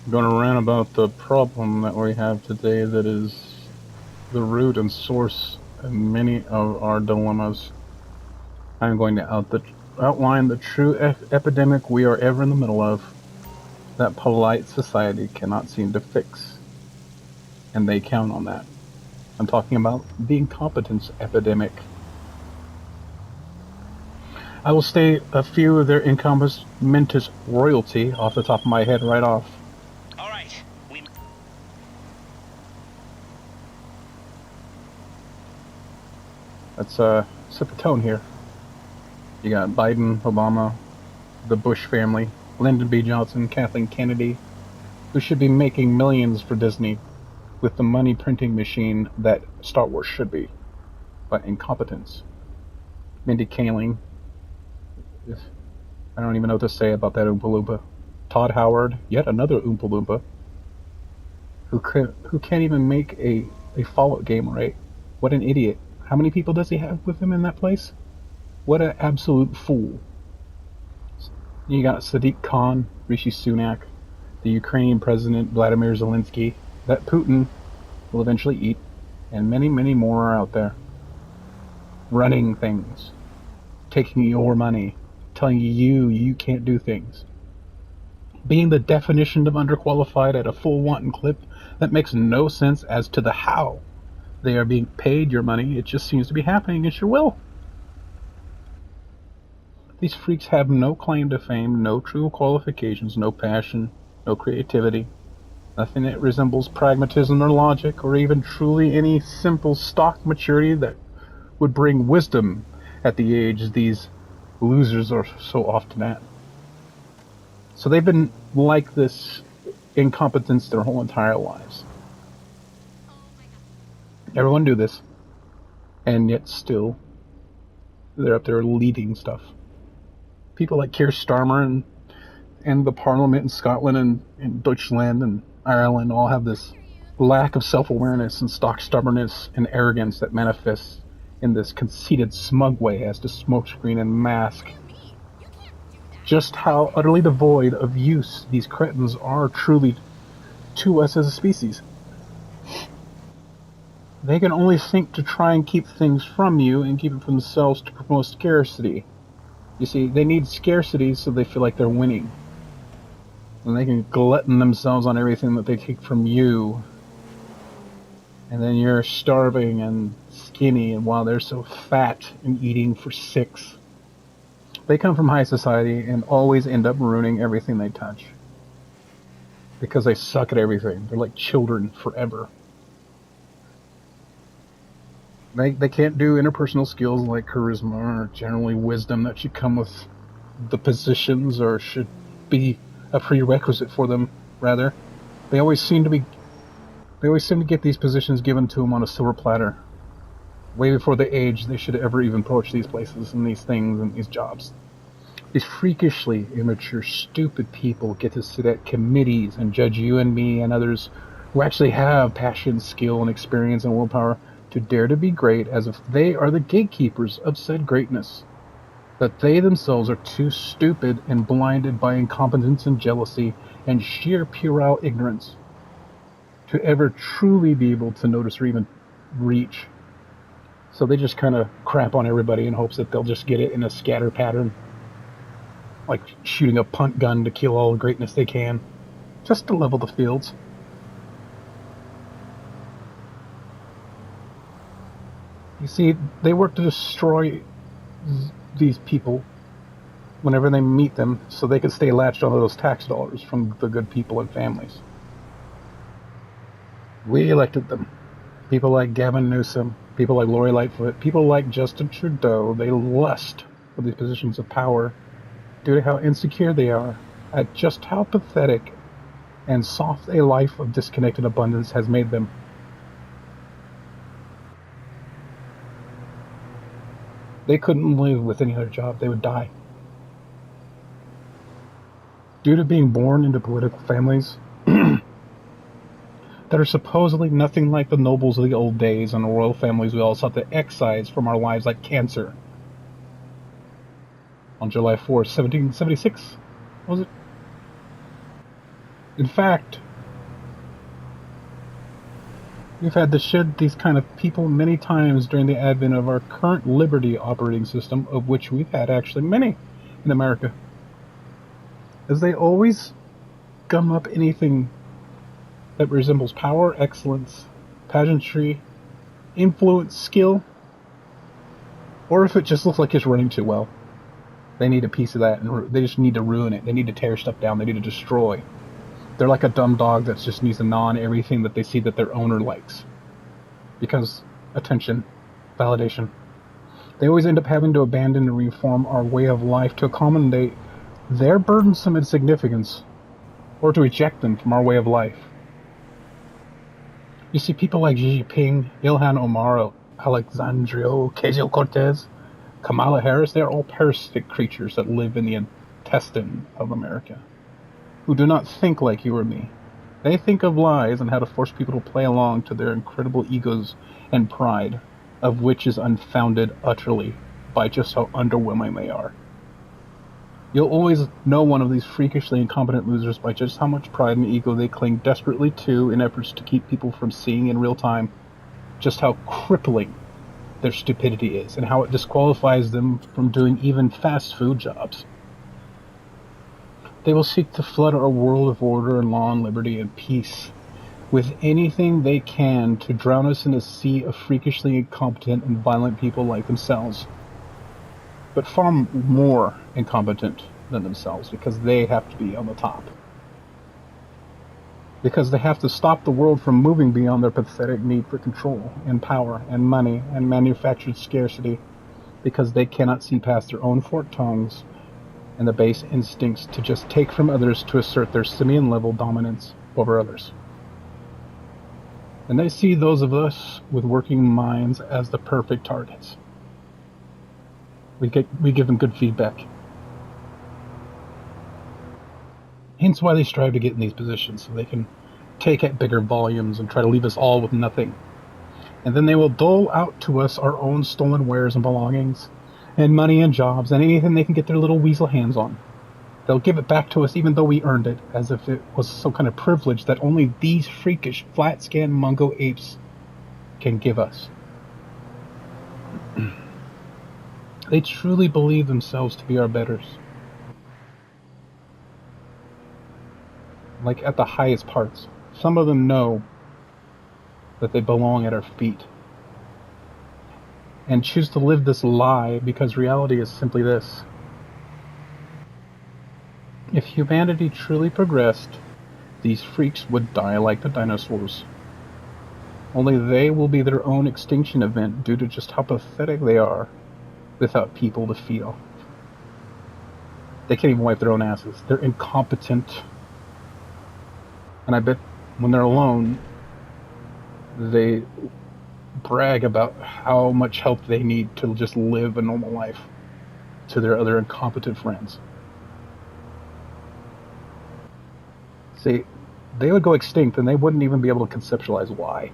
I'm going to rant about the problem that we have today that is the root and source of many of our dilemmas. I'm going to outline the true epidemic we are ever in the middle of that polite society cannot seem to fix, and they count on that. I'm talking about the incompetence epidemic. I will state a few of their incompetence royalty off the top of my head right off. All right. Let's set the tone here. You got Biden, Obama, the Bush family, Lyndon B. Johnson, Kathleen Kennedy, who should be making millions for Disney with the money printing machine that Star Wars should be, but incompetence. Mindy Kaling, I don't even know what to say about that Oompa Loompa. Todd Howard, yet another Oompa Loompa, who can't even make a Fallout game right. What an idiot. How many people does he have with him in that place? What an absolute fool. You got Sadiq Khan, Rishi Sunak, the Ukrainian president Vladimir Zelensky, that Putin will eventually eat, and many, many more are out there. Running things, taking your money, telling you can't do things. Being the definition of underqualified at a full wanton clip that makes no sense as to the how they are being paid your money. It just seems to be happening at your will. These freaks have no claim to fame, no true qualifications, no passion, no creativity, nothing that resembles pragmatism or logic, or even truly any simple stock maturity that would bring wisdom at the age these losers are so often at. So they've been like this incompetence their whole entire lives. Everyone do this, and yet still they're up there leading stuff. People like Keir Starmer and the Parliament in Scotland and Deutschland and Ireland all have this lack of self-awareness and stock stubbornness and arrogance that manifests in this conceited, smug way as to smokescreen and mask just how utterly devoid of use these cretins are truly to us as a species. They can only think to try and keep things from you and keep it for themselves to promote scarcity. You see, they need scarcity so they feel like they're winning. And they can glutton themselves on everything that they take from you. And then you're starving and skinny, and while they're so fat and eating for six. They come from high society and always end up ruining everything they touch. Because they suck at everything. They're like children forever. They can't do interpersonal skills like charisma or generally wisdom that should come with the positions or should be a prerequisite for them, rather. They always seem to get these positions given to them on a silver platter. Way before the age they should ever even approach these places and these things and these jobs. These freakishly immature, stupid people get to sit at committees and judge you and me and others who actually have passion, skill, and experience and willpower to dare to be great as if they are the gatekeepers of said greatness. That they themselves are too stupid and blinded by incompetence and jealousy and sheer puerile ignorance to ever truly be able to notice or even reach. So they just kind of crap on everybody in hopes that they'll just get it in a scatter pattern. Like shooting a punt gun to kill all the greatness they can, just to level the fields. You see, they work to destroy these people whenever they meet them so they can stay latched onto those tax dollars from the good people and families. We elected them. People like Gavin Newsom, people like Lori Lightfoot, people like Justin Trudeau, they lust for these positions of power due to how insecure they are at just how pathetic and soft a life of disconnected abundance has made them. They couldn't live with any other job. They would die. Due to being born into political families that are supposedly nothing like the nobles of the old days and the royal families we all sought to excise from our lives like cancer. On July 4th, 1776, was it? In fact, we've had to shed these kind of people many times during the advent of our current liberty operating system, of which we've had actually many in America. As they always gum up anything that resembles power, excellence, pageantry, influence, skill, or if it just looks like it's running too well. They need a piece of that, and they just need to ruin it. They need to tear stuff down. They need to destroy. They're like a dumb dog that just needs to gnaw on everything that they see that their owner likes. Because attention, validation. They always end up having to abandon and reform our way of life to accommodate their burdensome insignificance, or to eject them from our way of life. You see people like Xi Jinping, Ilhan Omar, Alexandria Ocasio-Cortez, Kamala Harris, they are all parasitic creatures that live in the intestine of America, who do not think like you or me. They think of lies and how to force people to play along to their incredible egos and pride, of which is unfounded utterly by just how underwhelming they are. You'll always know one of these freakishly incompetent losers by just how much pride and ego they cling desperately to in efforts to keep people from seeing in real time just how crippling their stupidity is and how it disqualifies them from doing even fast food jobs. They will seek to flood our world of order and law and liberty and peace with anything they can to drown us in a sea of freakishly incompetent and violent people like themselves. But far more incompetent than themselves, because they have to be on the top. Because they have to stop the world from moving beyond their pathetic need for control and power and money and manufactured scarcity, because they cannot see past their own forked tongues and the base instincts to just take from others to assert their simian-level dominance over others. And they see those of us with working minds as the perfect targets. We give them good feedback. Hence why they strive to get in these positions, so they can take at bigger volumes and try to leave us all with nothing. And then they will dole out to us our own stolen wares and belongings, and money and jobs, and anything they can get their little weasel hands on. They'll give it back to us even though we earned it, as if it was some kind of privilege that only these freakish, flat-scanned Mungo apes can give us. They truly believe themselves to be our betters. Like at the highest parts. Some of them know that they belong at our feet, and choose to live this lie because reality is simply this. If humanity truly progressed, these freaks would die like the dinosaurs. Only they will be their own extinction event due to just how pathetic they are without people to feel. They can't even wipe their own asses. They're incompetent. And I bet when they're alone, they brag about how much help they need to just live a normal life to their other incompetent friends. See, they would go extinct and they wouldn't even be able to conceptualize why.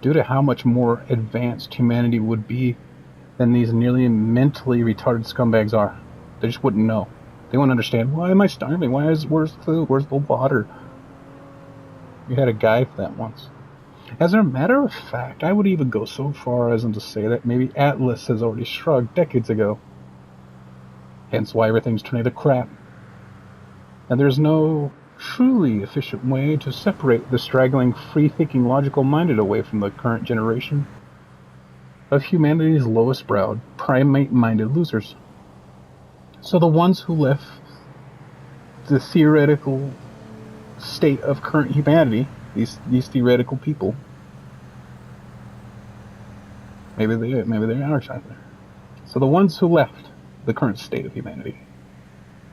Due to how much more advanced humanity would be than these nearly mentally retarded scumbags are. They just wouldn't know. They wouldn't understand, why am I starving? Where's the food? Where's the water? We had a guy for that once. As a matter of fact, I would even go so far as to say that maybe Atlas has already shrugged decades ago. Hence why everything's turning to crap. And there's no truly efficient way to separate the straggling, free-thinking, logical-minded away from the current generation of humanity's lowest-browed, primate-minded losers. So the ones who left the theoretical state of current humanity, these theoretical people, maybe they're our side there. So the ones who left the current state of humanity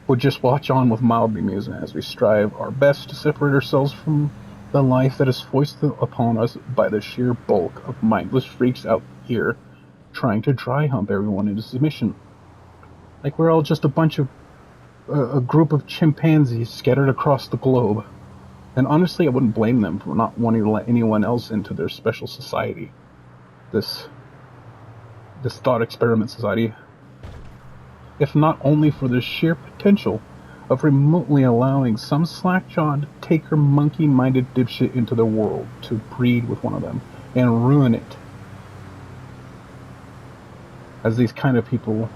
would just watch on with mild bemusement as we strive our best to separate ourselves from the life that is foisted upon us by the sheer bulk of mindless freaks out here trying to dry hump everyone into submission. Like we're all just a group of chimpanzees scattered across the globe. And honestly, I wouldn't blame them for not wanting to let anyone else into their special society. This thought experiment society. If not only for the sheer potential of remotely allowing some slack-jawed, taker, monkey-minded dipshit into the world to breed with one of them and ruin it. As these kind of people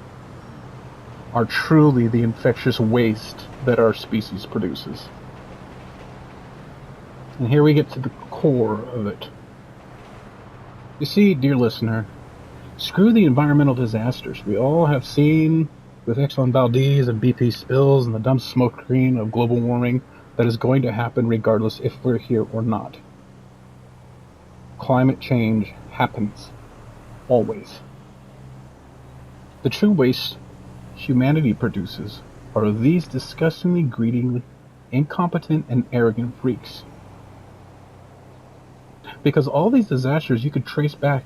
are truly the infectious waste that our species produces. And here we get to the core of it. You see, dear listener, screw the environmental disasters we all have seen with Exxon Valdez and BP spills and the dumb smoke screen of global warming that is going to happen regardless if we're here or not. Climate change happens. Always. The true waste humanity produces are these disgustingly greedy, incompetent, and arrogant freaks. Because all these disasters you could trace back,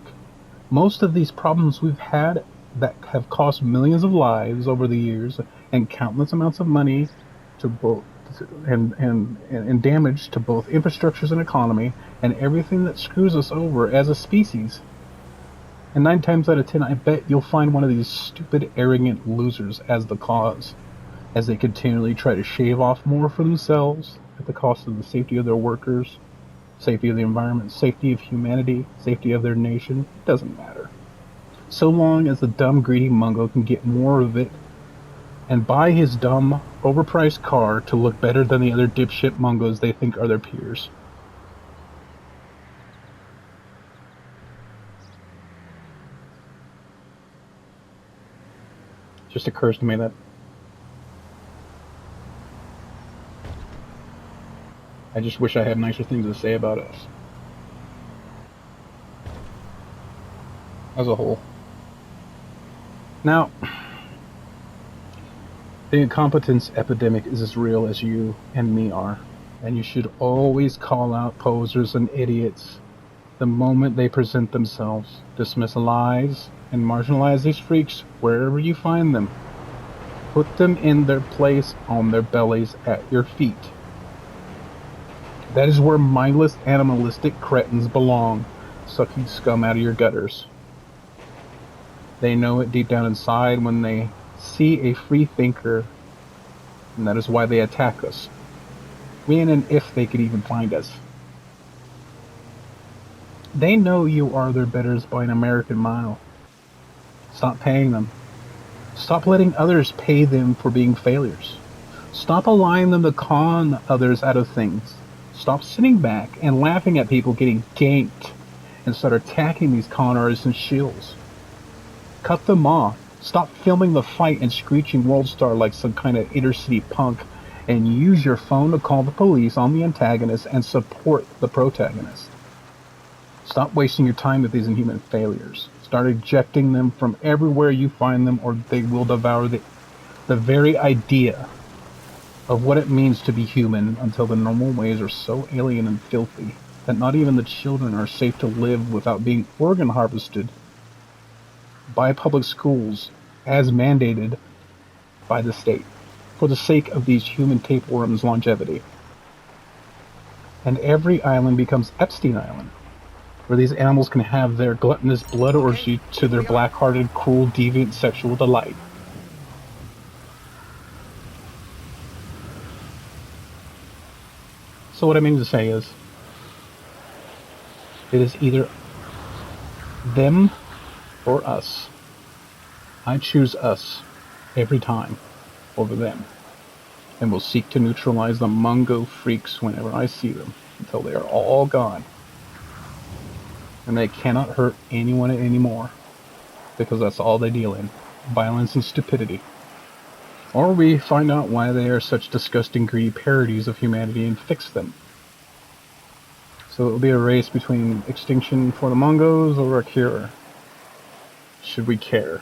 most of these problems we've had that have cost millions of lives over the years and countless amounts of money to both and damage to both infrastructures and economy and everything that screws us over as a species. And 9 times out of 10, I bet you'll find one of these stupid, arrogant losers as the cause, as they continually try to shave off more for themselves at the cost of the safety of their workers, safety of the environment, safety of humanity, safety of their nation. It doesn't matter. So long as the dumb, greedy Mungo can get more of it and buy his dumb, overpriced car to look better than the other dipshit Mungos they think are their peers. Just occurs to me that I just wish I had nicer things to say about us as a whole. Now, the incompetence epidemic is as real as you and me are, and you should always call out posers and idiots the moment they present themselves. Dismiss lies and marginalize these freaks wherever you find them. Put them in their place on their bellies at your feet. That is where mindless, animalistic cretins belong, sucking scum out of your gutters. They know it deep down inside when they see a free thinker, and that is why they attack us. When and if they could even find us. They know you are their betters by an American mile. Stop paying them. Stop letting others pay them for being failures. Stop allowing them to con others out of things. Stop sitting back and laughing at people getting ganked and start attacking these con artists and shills. Cut them off. Stop filming the fight and screeching World Star like some kind of inner-city punk and use your phone to call the police on the antagonist and support the protagonist. Stop wasting your time with these inhuman failures. Start ejecting them from everywhere you find them, or they will devour the very idea of what it means to be human until the normal ways are so alien and filthy that not even the children are safe to live without being organ harvested by public schools as mandated by the state for the sake of these human tapeworms' longevity. And every island becomes Epstein Island, where these animals can have their gluttonous blood orgy to their black-hearted, cruel, deviant sexual delight. So what I mean to say is, it is either them or us. I choose us every time over them, and will seek to neutralize the Mungo freaks whenever I see them until they are all gone. And they cannot hurt anyone anymore, because that's all they deal in, violence and stupidity. Or we find out why they are such disgusting, greedy parodies of humanity and fix them. So it will be a race between extinction for the Mungos or a cure. Should we care?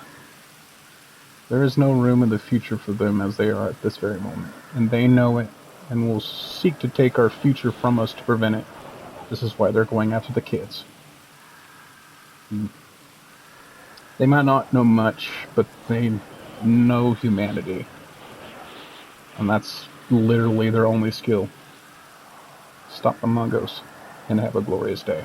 There is no room in the future for them as they are at this very moment, and they know it, and will seek to take our future from us to prevent it. This is why they're going after the kids. They might not know much, but they know humanity. And that's literally their only skill. Stop the Mungos, and have a glorious day.